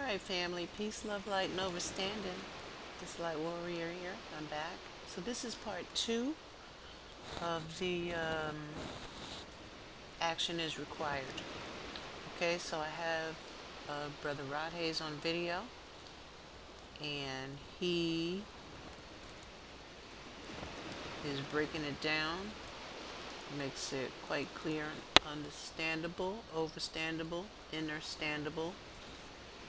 Alright, family. Peace, love, light, and overstanding. This Light Warrior here. I'm back. So, this is part two of the action is required. Okay, so I have Brother Rod Hayes on video, and he is breaking it down, makes it quite clear and understandable, overstandable, understandable.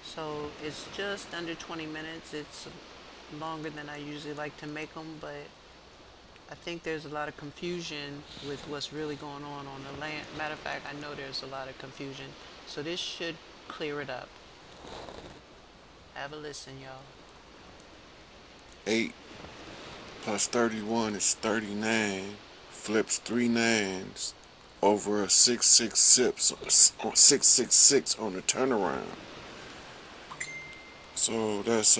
So, it's just under 20 minutes. It's longer than I usually like to make them, but I think there's a lot of confusion with what's really going on the land. Matter of fact, I know there's a lot of confusion. So this should clear it up. Have a listen, y'all. 8 plus 31 is 39. Flips 3 nines over a 666 on the turnaround. So that's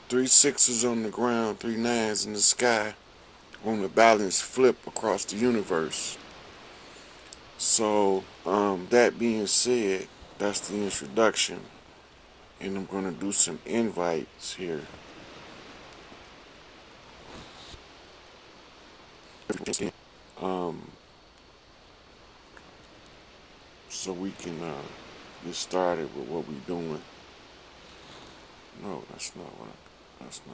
3 sixes on the ground, 3 nines in the sky on the balance flip across the universe. So that being said, that's the introduction, and I'm going to do some invites here. So we can get started with what we're doing. No, that's not what I'm asking.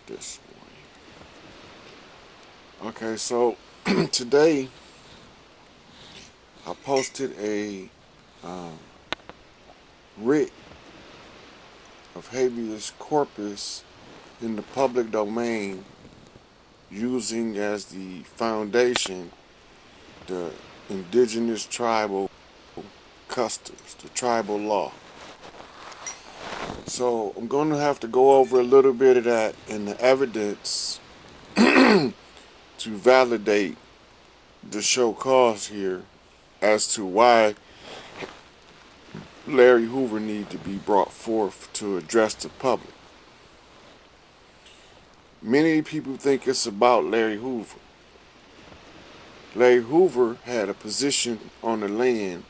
This way. Okay, so today I posted a writ of habeas corpus in the public domain using as the foundation the indigenous tribal customs, the tribal law. So I'm going to have to go over a little bit of that in the evidence to validate the show cause here as to why Larry Hoover needed to be brought forth to address the public. Many people think it's about Larry Hoover. Larry Hoover had a position on the land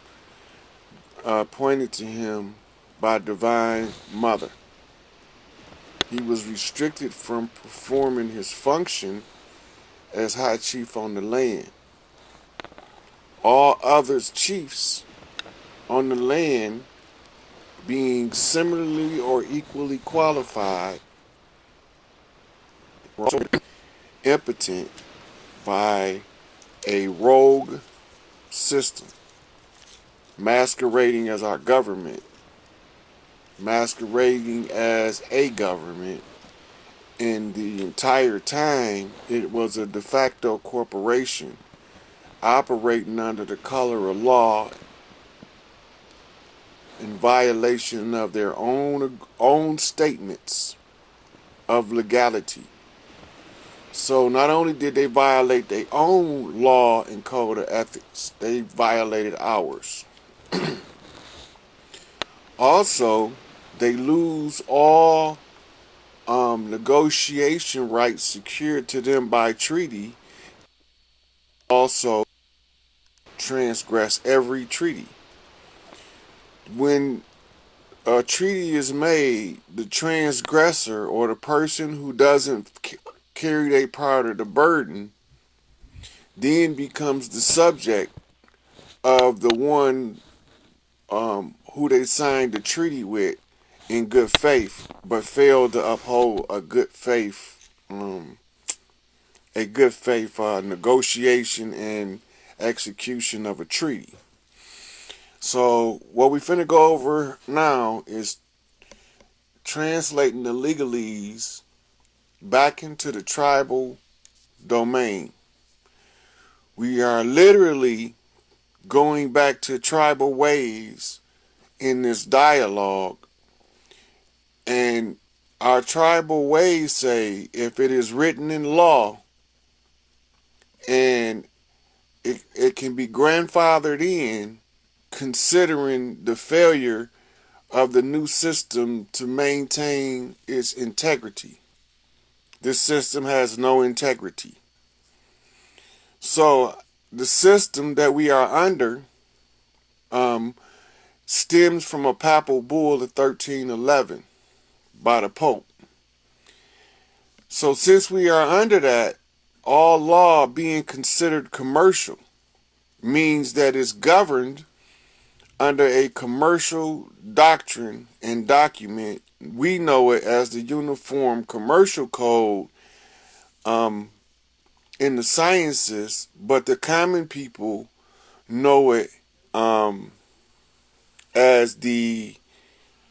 appointed to him by Divine Mother. He was restricted from performing his function as High Chief on the land. All other chiefs on the land being similarly or equally qualified were impotent by a rogue system masquerading as our government, masquerading as a government, and the entire time it was a de facto corporation operating under the color of law in violation of their own statements of legality. So not only did they violate their own law and code of ethics, they violated ours. Also, they lose all negotiation rights secured to them by treaty. Also, transgress every treaty. When a treaty is made, the transgressor or the person who doesn't carry their part of the burden then becomes the subject of the one who they signed the treaty with in good faith, but failed to uphold a good faith negotiation and execution of a treaty. So what we finna go over now is translating the legalese back into the tribal domain. We are literally going back to tribal ways in this dialogue, and our tribal ways say if it is written in law and it can be grandfathered in, considering the failure of the new system to maintain its integrity. This system has no integrity. So the system that we are under stems from a papal bull of 1311 by the Pope. So since we are under that, all law being considered commercial means that it's governed under a commercial doctrine and document. We know it as the Uniform Commercial Code um, in the sciences, but the common people know it um, as the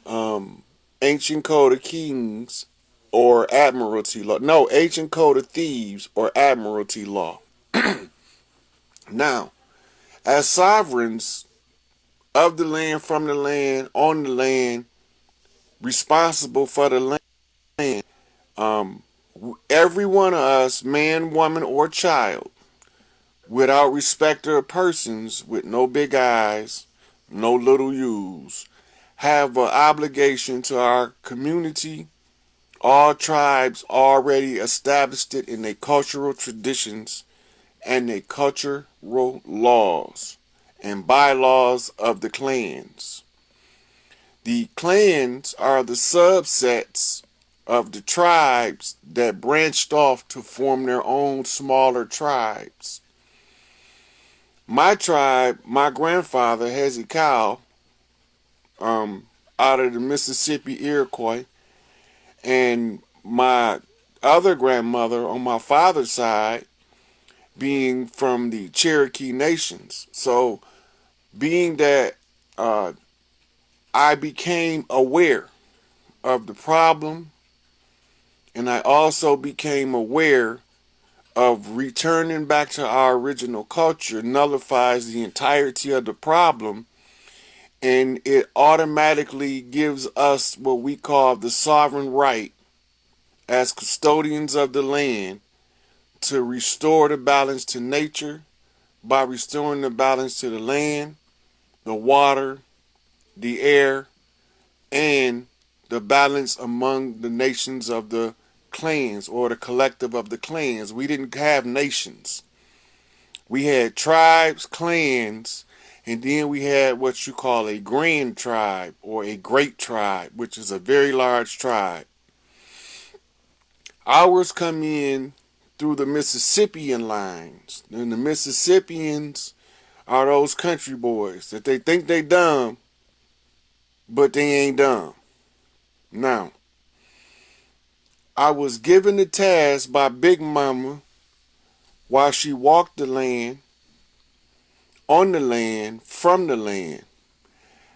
um, Ancient Code of Kings or Admiralty Law. No, Ancient Code of Thieves or Admiralty Law. Now, as sovereigns of the land, from the land, on the land, responsible for the land, um, every one of us, man, woman, or child, without respecter of persons, with no big eyes, no little U's, have an obligation to our community. All tribes already established it in their cultural traditions and their cultural laws and bylaws of the clans. The clans are the subsets of the tribes that branched off to form their own smaller tribes. My tribe, my grandfather, Hezekiah, out of the Mississippi Iroquois, and my other grandmother on my father's side being from the Cherokee Nations. So, being that I became aware of the problem, and I also became aware of returning back to our original culture nullifies the entirety of the problem, and it automatically gives us what we call the sovereign right as custodians of the land to restore the balance to nature by restoring the balance to the land, the water, the air, and the balance among the nations of the clans or the collective of the clans. We didn't have nations. We had tribes, clans, and then we had what you call a grand tribe or a great tribe, which is a very large tribe. Ours come in through the Mississippian lines. And the Mississippians are those country boys that they think they dumb, but they ain't dumb. Now, I was given the task by Big Mama while she walked the land, on the land, from the land,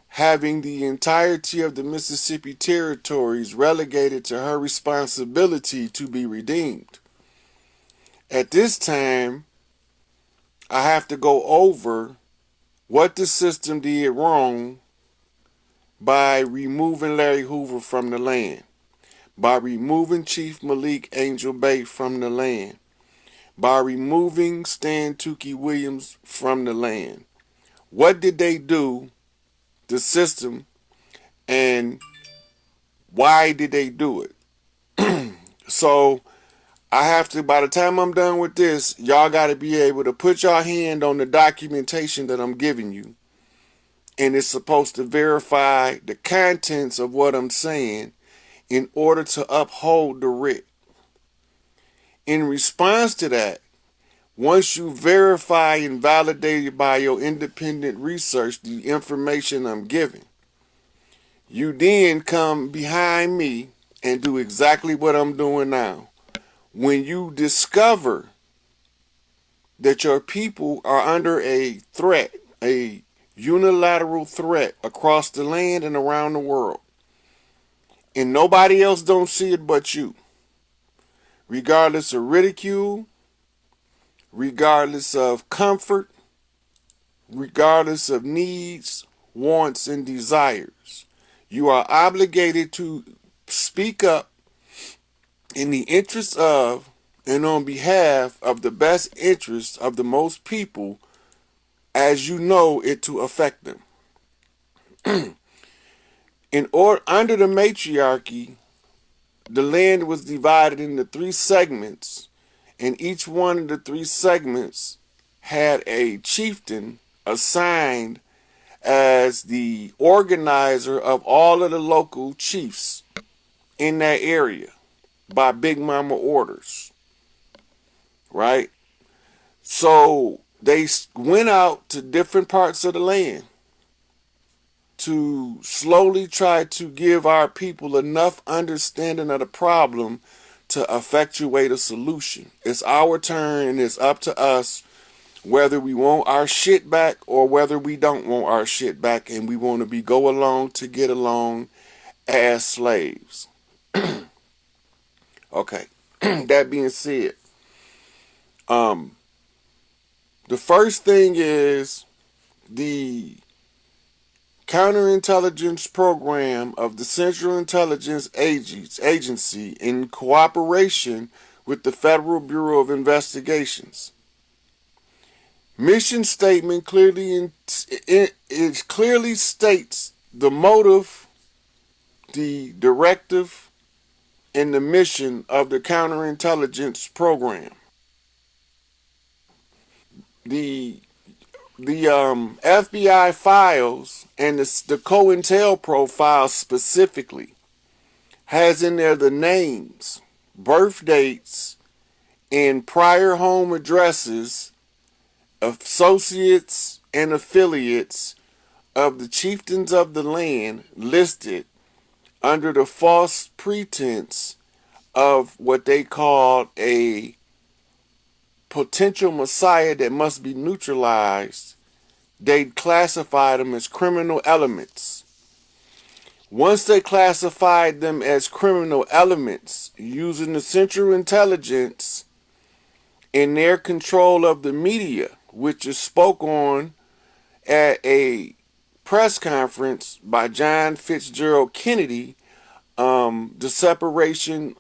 having the entirety of the Mississippi territories relegated to her responsibility to be redeemed. At this time, I have to go over what the system did wrong by removing Larry Hoover from the land, by removing Chief Malik Angel Bay from the land, by removing Stan Tukey Williams from the land. What did they do, the system, and why did they do it? So I have to, by the time I'm done with this, y'all got to be able to put your hand on the documentation that I'm giving you. And it's supposed to verify the contents of what I'm saying in order to uphold the writ. In response to that, once you verify and validate it by your independent research, the information I'm giving, you then come behind me and do exactly what I'm doing now. When you discover that your people are under a threat, a unilateral threat across the land and around the world, and nobody else don't see it but you, regardless of ridicule, regardless of comfort, regardless of needs, wants, and desires, you are obligated to speak up in the interest of and on behalf of the best interests of the most people as you know it to affect them. Under the matriarchy, the land was divided into three segments, and each one of the three segments had a chieftain assigned as the organizer of all of the local chiefs in that area by Big Mama orders, right? So they went out to different parts of the land to slowly try to give our people enough understanding of the problem to effectuate a solution. It's our turn and it's up to us whether we want our shit back or whether we don't want our shit back and we want to be go along to get along as slaves. Okay. That being said, um, the first thing is the counterintelligence program of the Central Intelligence Agency in cooperation with the Federal Bureau of Investigations. Mission statement it clearly states the motive, the directive, and the mission of the counterintelligence program. The FBI files and the COINTELPRO files specifically has in there the names, birth dates, and prior home addresses, associates, and affiliates of the chieftains of the land listed under the false pretense of what they called a potential messiah that must be neutralized. They classified them as criminal elements. Once they classified them as criminal elements, using the Central Intelligence in their control of the media, which is spoke on at a press conference by John Fitzgerald Kennedy, the separation,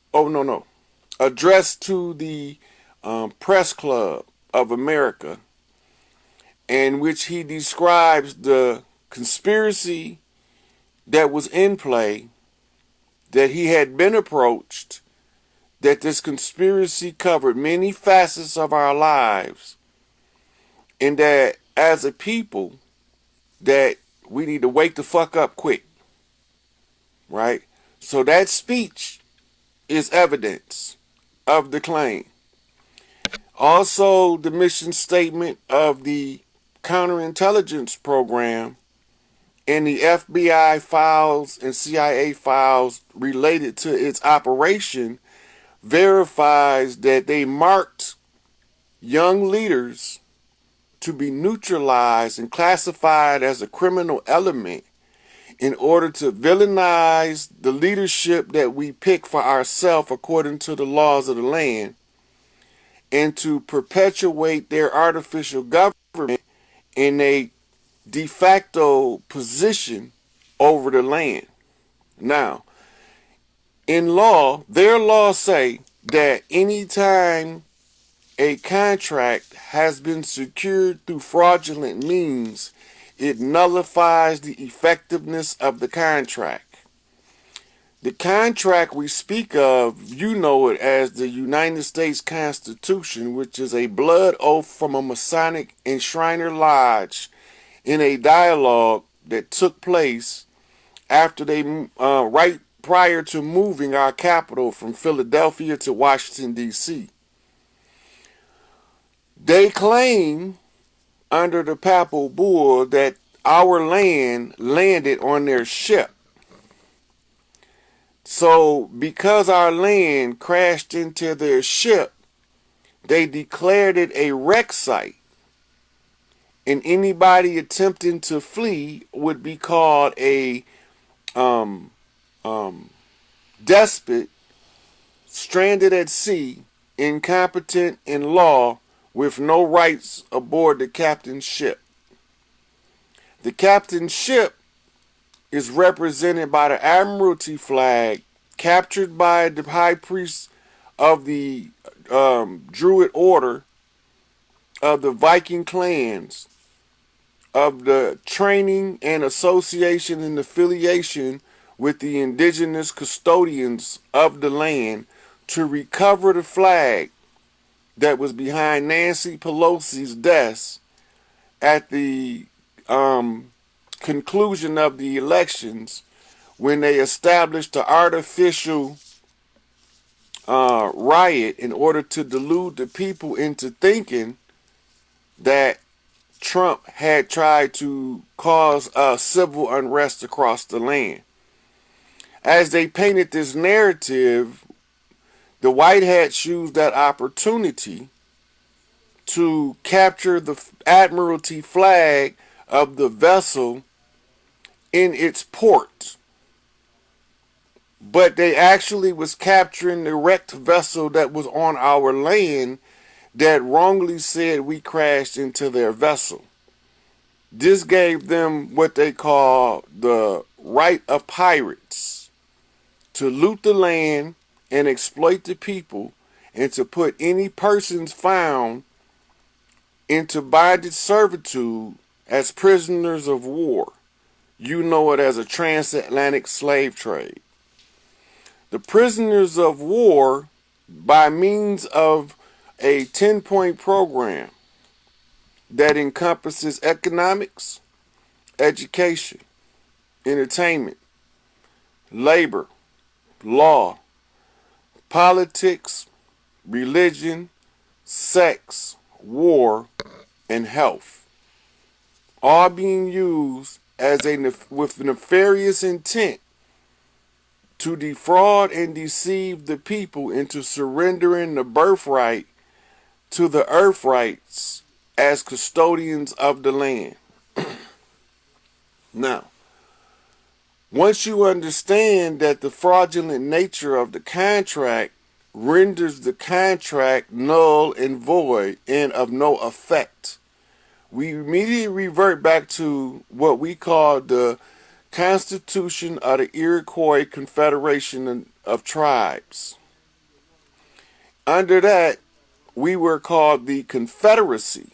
addressed to the Press Club of America, in which he describes the conspiracy that was in play, that he had been approached, that this conspiracy covered many facets of our lives, and that as a people, that we need to wake the fuck up quick, right? So that speech is evidence of the claim. Also, the mission statement of the counterintelligence program and the FBI files and CIA files related to its operation verifies that they marked young leaders to be neutralized and classified as a criminal element in order to villainize the leadership that we pick for ourselves according to the laws of the land, and to perpetuate their artificial government in a de facto position over the land. Now, in law, their laws say that anytime a contract has been secured through fraudulent means, it nullifies the effectiveness of the contract. The contract we speak of, you know it as the United States Constitution, which is a blood oath from a Masonic and Shriner Lodge in a dialogue that took place after they, right prior to moving our capital from Philadelphia to Washington, D.C. They claim under the papal bull that our land landed on their ship. So because our land crashed into their ship, they declared it a wreck site. And anybody attempting to flee would be called a despot, stranded at sea, incompetent in law, with no rights aboard the captain's ship. The captain's ship is represented by the Admiralty flag, captured by the high priest of the Druid order of the Viking clans, of the training and association and affiliation with the indigenous custodians of the land to recover the flag that was behind Nancy Pelosi's desk at the conclusion of the elections when they established the artificial riot in order to delude the people into thinking that Trump had tried to cause civil unrest across the land. As they painted this narrative, the white hats used that opportunity to capture the admiralty flag of the vessel in its port. But they actually was capturing the wrecked vessel that was on our land that wrongly said we crashed into their vessel. This gave them what they call the right of pirates to loot the land and exploit the people and to put any persons found into bondage servitude as prisoners of war. You know it as a transatlantic slave trade. The prisoners of war, by means of a 10-point program that encompasses economics, education, entertainment, labor, law, politics, religion, sex, war, and health, all being used as with nefarious intent to defraud and deceive the people into surrendering the birthright to the earth rights as custodians of the land. Now, once you understand that the fraudulent nature of the contract renders the contract null and void and of no effect, we immediately revert back to what we call the Constitution of the Iroquois Confederation of Tribes. Under that, we were called the Confederacy,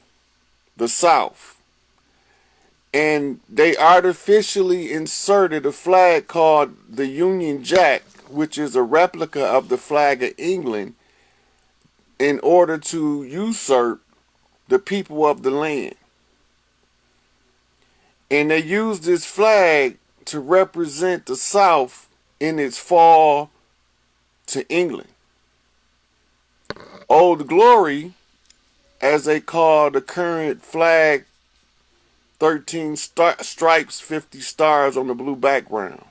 the South. And they artificially inserted a flag called the Union Jack, which is a replica of the flag of England, in order to usurp the people of the land. And they used this flag to represent the South in its fall to England. Old Glory, as they call the current flag, 13 stripes, 50 stars on the blue background.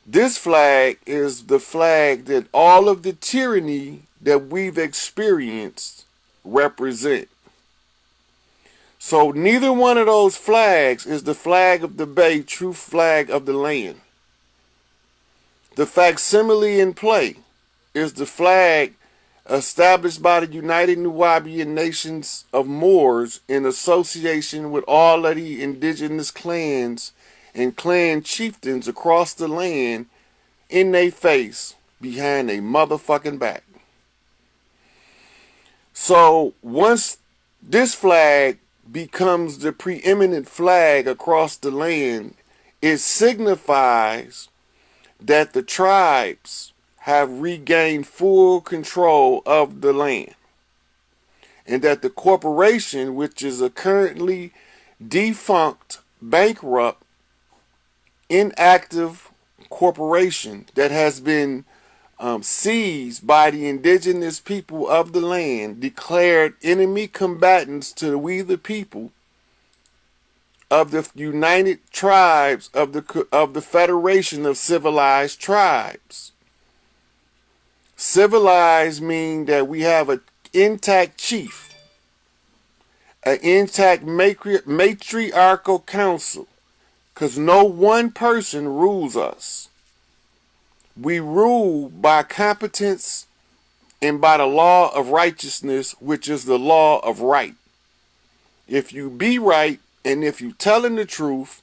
This flag is the flag that all of the tyranny that we've experienced represent. So neither one of those flags is the flag of the Bay, true flag of the land. The facsimile in play is the flag established by the United Nubian Nations of Moors in association with all of the indigenous clans and clan chieftains across the land in their face behind a motherfucking back. So once this flag becomes the preeminent flag across the land, it signifies that the tribes have regained full control of the land, and that the corporation, which is a currently defunct, bankrupt, inactive corporation that has been seized by the indigenous people of the land, declared enemy combatants to we the people of the United Tribes of the Federation of Civilized Tribes. Civilized mean that we have an intact chief, an intact matriarchal council, because no one person rules us. We rule by competence and by the law of righteousness, which is the law of right. If you be right and if you telling the truth,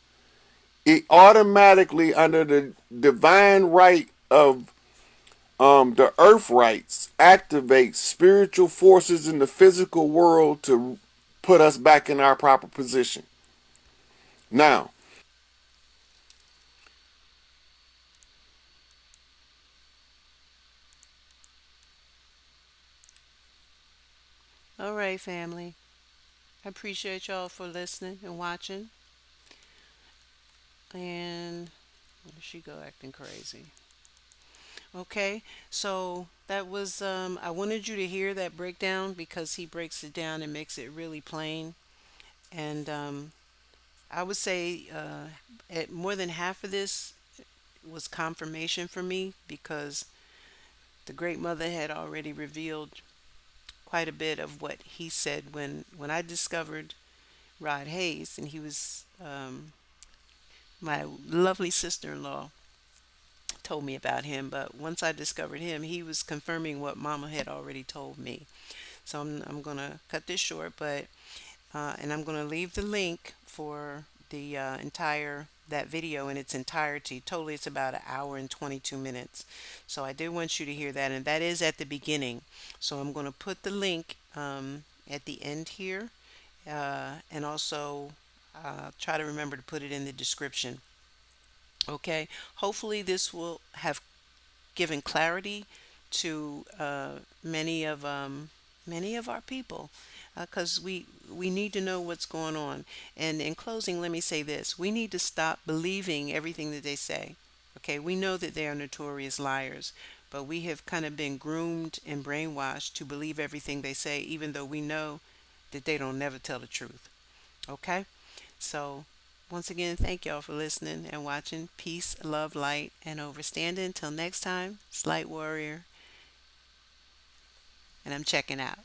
it automatically, under the divine right of the earth rights, activates spiritual forces in the physical world to put us back in our proper position. Now, All right, family. I appreciate y'all for listening and watching. And where she go acting crazy? Okay, so that was I wanted you to hear that breakdown because he breaks it down and makes it really plain. And I would say more than half of this was confirmation for me because the Great Mother had already revealed quite a bit of what he said when I discovered Rod Hayes, and he was my lovely sister-in-law told me about him. But once I discovered him, he was confirming what Mama had already told me. So I'm gonna cut this short, but and I'm gonna leave the link for the entire that video in its entirety. Totally, it's about an hour and 22 minutes. So I did want you to hear that, and that is at the beginning. So I'm gonna put the link at the end here, and also try to remember to put it in the description. Okay. Hopefully, this will have given clarity to many of our people because we need to know what's going on. And in closing, let me say this: we need to stop believing everything that they say. Okay, we know that they are notorious liars, but we have kind of been groomed and brainwashed to believe everything they say, even though we know that they don't never tell the truth. Okay, so once again, thank y'all for listening and watching. Peace, love, light, and overstanding. Until next time, it's Light Warrior, and I'm checking out.